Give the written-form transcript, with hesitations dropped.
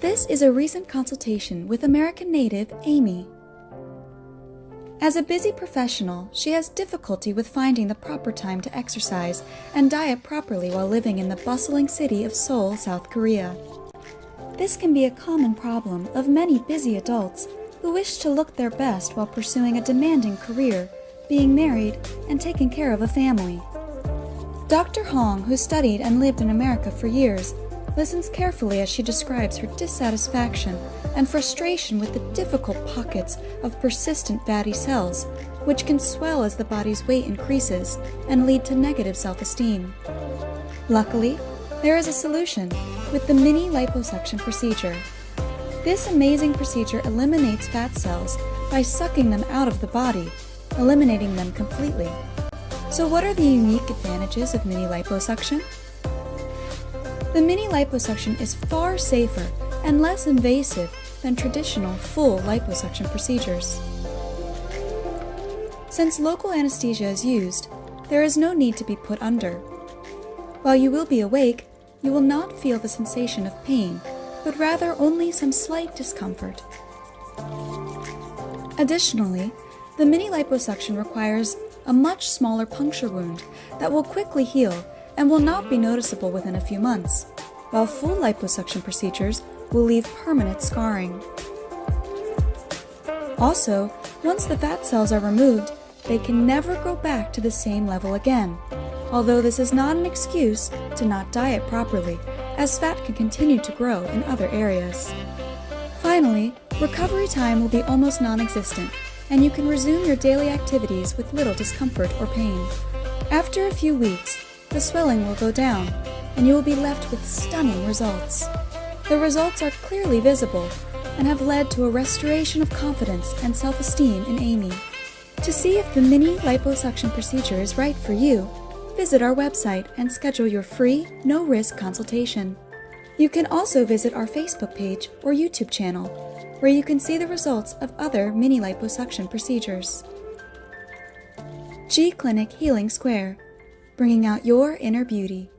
This is a recent consultation with American native Amy. As a busy professional, she has difficulty with finding the proper time to exercise and diet properly while living in the bustling city of Seoul, South Korea. This can be a common problem of many busy adults who wish to look their best while pursuing a demanding career, being married, and taking care of a family. Dr. Hong, who studied and lived in America for years, listens carefully as she describes her dissatisfaction and frustration with the difficult pockets of persistent fatty cells, which can swell as the body's weight increases and lead to negative self-esteem. Luckily, there is a solution with the mini liposuction procedure. This amazing procedure eliminates fat cells by sucking them out of the body, eliminating them completely. So what are the unique advantages of mini liposuction? The mini liposuction is far safer and less invasive than traditional full liposuction procedures. Since local anesthesia is used, there is no need to be put under. While you will be awake, you will not feel the sensation of pain, but rather only some slight discomfort. Additionally, the mini liposuction requires a much smaller puncture wound that will quickly heal and will not be noticeable within a few months, while full liposuction procedures will leave permanent scarring. Also, once the fat cells are removed, they can never go back to the same level again, although this is not an excuse to not diet properly, as fat can continue to grow in other areas. Finally, recovery time will be almost non-existent, and you can resume your daily activities with little discomfort or pain. After a few weeks, the swelling will go down, and you will be left with stunning results. The results are clearly visible and have led to a restoration of confidence and self-esteem in Amy. To see if the mini liposuction procedure is right for you, visit our website and schedule your free, no-risk consultation. You can also visit our Facebook page or YouTube channel, where you can see the results of other mini liposuction procedures. G Clinic Healing Square, bringing out your inner beauty.